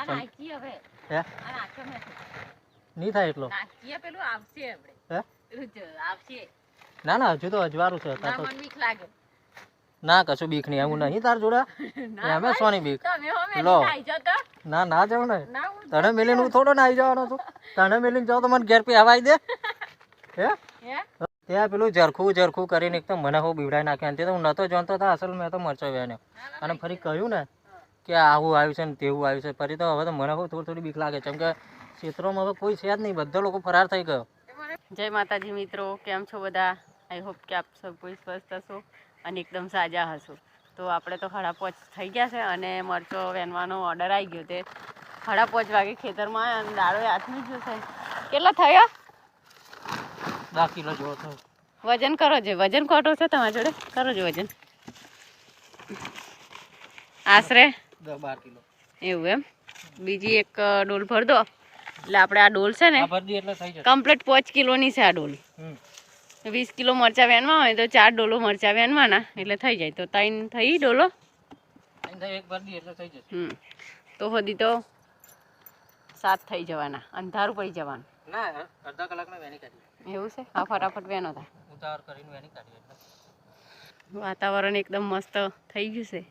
હે નહીં થાય એટલો ના ના હજુ તો અજવારું છે ના કશું બીક નહીં એવું નહીં તાર જોડે અમે સોની બીક લો ના ના જાઉં ને તને મેલીને હું થોડો ના આવી જવાનો છું તને મેલીને જાઉં તો મને ઘેર પી હવાઈ દે હે ત્યાં પેલું ઝરખું કરીને એકદમ મને હું બીવડાઈ નાખે તે તો હું નતો જાણતો હતા અસલ મેં તો મરચો વેને અને ફરી કહ્યું ને કે આવું આવ્યું છે ને તેવું આવ્યું છે ફરી તો હવે તો મને હું થોડી બીક લાગે છે કેમ કે ક્ષેત્રોમાં હવે કોઈ છે જ નહીં બધા લોકો ફરાર થઈ ગયો. જય માતાજી મિત્રો, કેમ છો બધા? આઈ હોપ કે આપ સૌ કોઈ સ્વસ્થ હશો અને એકદમ સાજા હશો. તો આપણે તો 5:30 થઈ ગયા છે અને મરચો વેનવાનો ઓર્ડર આવી ગયો તે 5:30 વાગે ખેતરમાં આવ્યા અને દાડો હાથમાં જ છે. કેટલો થયો? 10 કિલો જેવો થયો. વજન કરો છે, વજન કોટો છે તમારી જોડે? કરો છો વજન. આશરે 10-12 કિલો એવું એમ. બીજી એક ડોલ ભર દો એટલે આપણે આ ડોલ છે ને કમ્પ્લીટ 5 કિલોની છે આ ડોલ. 20 કિલો મરચા વેનવા હોય તો 4 ડોલો મરચા વેનવાના એટલે થઈ જાય. તો 3 થઈ ડોલો તો હોદી તો 7 થઈ જવાના. અંધારું પડી જવાનું. ના અડધા કલાકમાં વેની કાઢી એવું છે. હા ફટાફટ વેનો થાય. ઉતાવળ કરીને વેની કાઢી એટલે વાતાવરણ એકદમ મસ્ત થઈ ગયું છે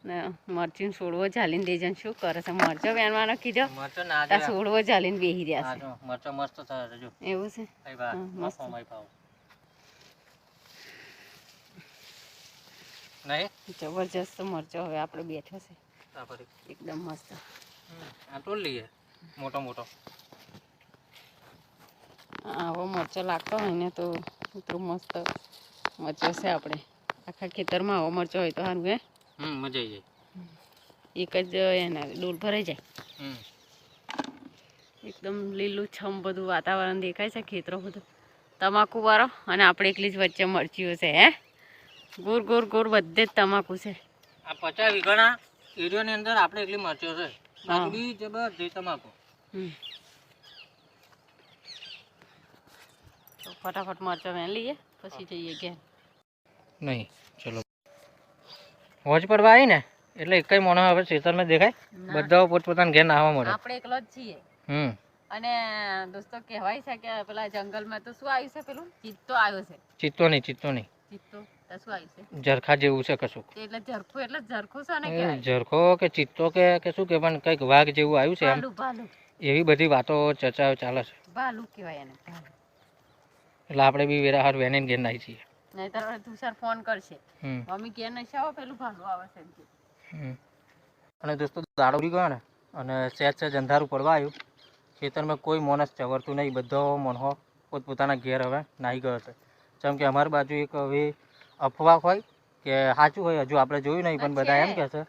ને મરચીને સોડવો ઝાલીને દેજન શું કરે છે? મરચો વેનવાનો કીધો મરચો ના તા સોડવો ઝાલીને બેહી રહ્યા છે. મરચો મસ્ત થયો છે જો. એવું છે. મસ્ત નહીં જબરજસ્ત મરચો હવે આપણે બેઠો છે એકદમ મસ્ત. આ ટોલ લઈએ મોટો આવો મરચો લાગતો હોય ને તો એટલું મસ્ત મરચો છે. આપણે આખા ખેતરમાં આવો મરચો હોય તો સારું હે. મજા આવી જાય. એક જ એના ડોલ ભરાઈ જાય. એકદમ લીલું છમ બધું વાતાવરણ દેખાય છે. ખેતરો બધું તમાકુ વાળો અને આપણે એકલી જ વચ્ચે મરચીઓ છે. હે ગોર બધે જ તમાકુ છે. આ 50 વીઘાના એરિયાની અંદર આપણે એકલી મરચીઓ છે. બાકી જબરજસ્ત તમાકુ. તો ફટાફટ મરચો વેન લઈએ પછી જઈએ ઘેર. નહીં ચલો હોજ પર આવી ને એટલે એક જ મોણો હવે ખેતરમાં દેખાય. બધા પોતપોતાના ઘેર નાહવા મળે. આપણે એકલો જ છીએ. અને દોસ્તો કહેવાય છે કે પેલા જંગલમાં તો શું આવ્યું છે? પેલું ચિત્તો આવ્યો છે. ચિત્તો નહીં ચિત્તો તો શું આવ્યું છે? ઝરખા જેવું છે કશું. એટલે ઝરખું છે ને કહેવાય. ઝરખો કે ચિત્તો કે શું કે પણ કઈક વાઘ જેવું આવ્યું છે એમ. એવી બધી વાતો ચર્ચાઓ ચાલે છે. ભાલુ કહેવાય એને. એટલે આપણે બી વેરાહાર વેને ઘેર નાહી છીએ. નહીતર તુષાર ફોન કરશે મમ્મી કે નહીં આવો પેલું ભાલુ આવે છે. અને દોસ્તો દાડો ઉડી ગયો ને અને સહેજ અંધારું પડવા આવ્યું. ખેતરમાં કોઈ માણસ ચવરતું નહીં. બધો મોણો પોતપોતાના ઘેર હવે નાહી ગયો છે. જેમ કે અમારી બાજુ એક હવે અફવા હોય કે સાચું હોય હજુ આપણે જોયું નહીં પણ બધા એમ કહે છે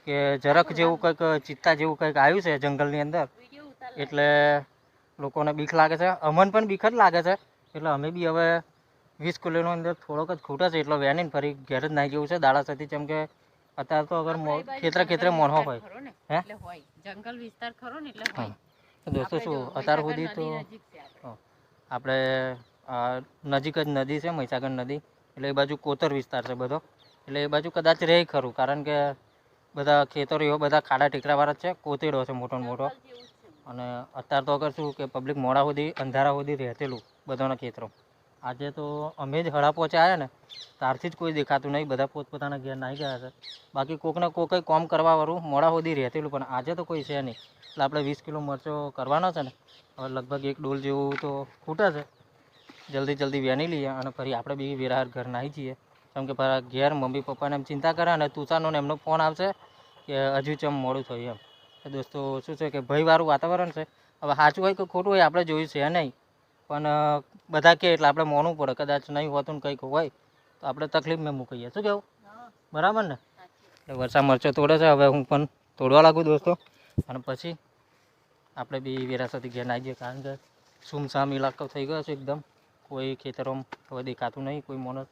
કે જરાક જેવું કંઈક ચિત્તા જેવું કંઈક આવ્યું છે જંગલની અંદર. એટલે લોકોને બીક લાગે છે. અમને પણ બીક જ લાગે છે. એટલે અમે બી હવે 20 કિલોની અંદર થોડોક જ ખૂટે છે એટલો વેનીને ફરી ઘેર જ નાહી જવું છે દાડા સુધી. જેમ કે અત્યારે તો અગર ખેતરે મોણો હોય હે જંગલ વિસ્તાર ખરો ને એટલે હોય. દોસ્તો શું અત્યાર સુધી તો આપણે નજીક જ નદી છે મહીસાગર નદી. એટલે એ બાજુ કોતર વિસ્તાર છે બધો. એટલે એ બાજુ કદાચ રહે ખરું કારણ કે બધા ખેતરો એવા બધા ખાડા ટેકરાવાળા જ છે. કોતેડો છે મોટો મોટો. અને અત્યારે તો અગર શું કે પબ્લિક મોડા સુધી અંધારા સુધી રહેતેલું બધાના ખેતરો. આજે તો અમે જ હળા પહોંચે આવ્યા ને ત્યારથી જ કોઈ દેખાતું નહીં. બધા પોતપોતાના ઘેર નાહી ગયા છે. બાકી કોકને કોઈ કામ કરવાવાળું મોડા સુધી રહેતેલું પણ આજે તો કોઈ છે નહીં. એટલે આપણે 20 કિલો મરચો કરવાનો છે ને હવે લગભગ એક ડોલ જેવું તો ખૂટે છે. જલ્દી વેની લઈએ અને ફરી આપણે બી વેરાહાર ઘર નાહી જઈએ. કેમ કે ઘેર મમ્મી પપ્પાને એમ ચિંતા કરે અને તુષારનો એમનો ફોન આવશે કે હજુ ચમ મોડું થયું એમ. દોસ્તો શું છે કે ભયવાળું વાતાવરણ છે. હવે સાચું હોય કે ખોટું હોય આપણે જોયું છે નહીં પણ બધા કહે એટલે આપણે મોનવું પડે. કદાચ નહીં હોતું ને કંઈક હોય તો આપણે તકલીફમાં મૂકીએ. શું કહેવું? બરાબર ને? એટલે વરસાદ મરચો તોડે છે. હવે હું પણ તોડવા લાગું દોસ્તો અને પછી આપણે બી વેરાસતી ઘેર નાહી જઈએ. કારણ કે સુમસામ ઇલાકો થઈ ગયો છે એકદમ. કોઈ ખેતરોમાં હવે દેખાતું નહીં. કોઈ માણસ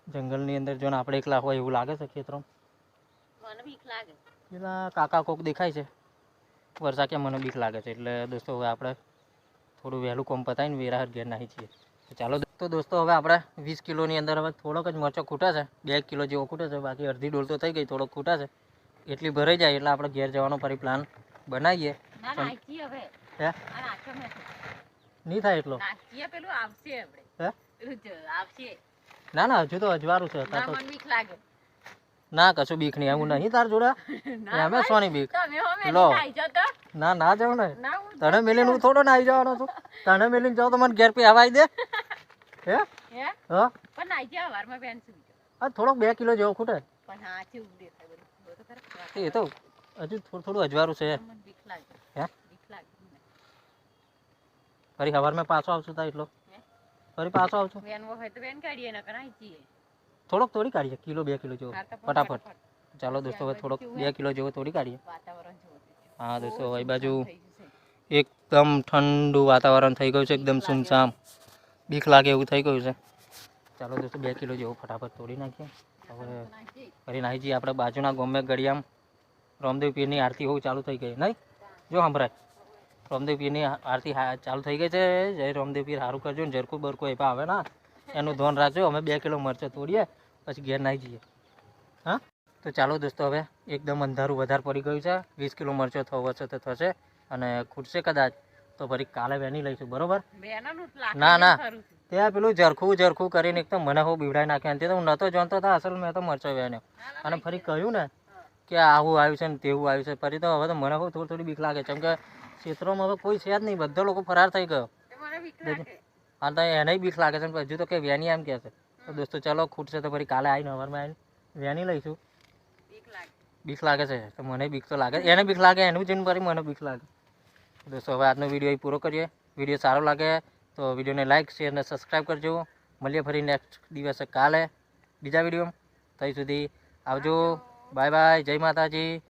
જંગલની અંદર જો આપણે એકલા હોય એવું લાગે છે ખેતરોમાં. મને બીક લાગે. પેલા કાકા કોક દેખાય છે. વરસાદ કે મને બીક લાગે છે. એટલે દોસ્તો હવે આપણે થોડું વહેલું કોમ પતાવીને વેરાહાર ઘેર નાહી છીએ. તો ચાલો તો દોસ્તો હવે આપણે 20 કિલોની અંદર હવે થોડોક જ મરચો ખૂટે છે. 2 કિલો જેવો ખૂટે છે. બાકી અડધી ડોલ તો થઈ ગઈ. થોડોક ખૂટે છે એટલી ભરાઈ જાય એટલે આપણે ઘેર જવાનો ફરી પ્લાન બનાવીએ. ના નાખીએ હવે હે આ નાખ્યો નથી નહીં થાય એટલો નાખીએ પેલું આવશે આપણે હે પેલું આવશે ના ના હજુ તો અજવાળું છે ના અત્યારે તો મને બીક લાગે ના કશું બીક નહીં એવું નહીં તાર જોડે ના એમે સોની બીક તમે હો લો. મેલી ખાઈ જતો ના ના જાવ ને ના હું તને મેલીને હું થોડો ના આવી જવાનો છું તને મેલીને જાવ તો મને ઘેર પી હવાઈ દે હે હે હા પણ નાઈ જા વારમાં બેન સુઈ જાઓ આ થોડોક 2 કિલો જેવો ખૂટે પણ હા કેવું દેખાય બધું જો તો ખરા એ તો હજુ થોડું અજવાળું છે મને બીક લાગે હે બીક લાગે ફરી સવારમાં પાછો આવશું તા એટલો હે ફરી પાછો આવશું વેન હોય તો વેન કાઢીએ ન કરાઈ જઈએ થોડોક તોડી કાઢીએ કિલો 2 કિલો જેવો હાર તો ફટાફટ ચાલો દોસ્તો હવે થોડોક 2 કિલો જેવો તોડી કાઢીએ વાતાવરણ જોવું હા દોસ્તો હવે એ બાજુ થઈ જશે એકદમ ઠંડુ વાતાવરણ થઈ ગયું છે એકદમ સુમસામ બીક લાગે એવું થઈ ગયું છે ચાલો દોસ્તો 2 કિલો જેવું ફટાફટ તોડી નાખીએ હવે ફરી નાહી જઈએ આપણે બાજુના ગોમે ગળિયામ રામદેવ પીરની આરતી હોવું ચાલુ થઈ ગઈ નહીં જો સંભળાય રામદેવ પીરની આરતી ચાલુ થઈ ગઈ છે જય રામદેવ પીર સારું કરજો ને જરકું બરકું એપા આવે ના એનું ધ્યાન રાખજો અમે 2 કિલો મરચાં તોડીએ પછી ઘેર નાહી જઈએ હા તો ચાલો દોસ્તો હવે એકદમ અંધારું વધારે પડી ગયું છે 20 કિલો મરચો થવો છે તો થશે અને ખૂટશે કદાચ તો ફરી કાલે વેની લઈશું બરોબર બેનાનું લાકડી ના ના ખરું છે. ત્યાં પેલું જરખું કરીને એકદમ મને હું બીવડાઈ નાખ્યા અંતે તો હું નતો જાણતો હતા અસલ મેં તો મરચો વેન્યો અને ફરી કહ્યું ને કે આવું આવ્યું છે ને તેવું આવ્યું છે ફરી તો હવે તો મને હું થોડી બીક લાગે કેમ કે ક્ષેત્રોમાં હવે કોઈ છે જ નહીં બધા લોકો ફરાર થઈ ગયો તે મને બીક લાગે હા તો એને બીક લાગે છે ને હજુ તો કે વેની એમ કહે છે તો દોસ્તો ચાલો ખૂટશે તો ફરી કાલે આવીને સવારમાં આવીને વેની લઈશું બીક લાગે બીક લાગે છે તો મને બીક તો લાગે એને બીક લાગે એનું જેમ ફરી મને બીક લાગે દોસ્તો હવે આજનો વિડીયો અહીં પૂરો કરીએ વિડીયો સારો લાગે તો વિડીયોને લાઇક શેર અને સબસ્ક્રાઈબ કરજો મળીએ ફરી નેક્સ્ટ દિવસે કાલે બીજા વિડીયોમાં ત્યાં સુધી આવજો બાય બાય જય માતાજી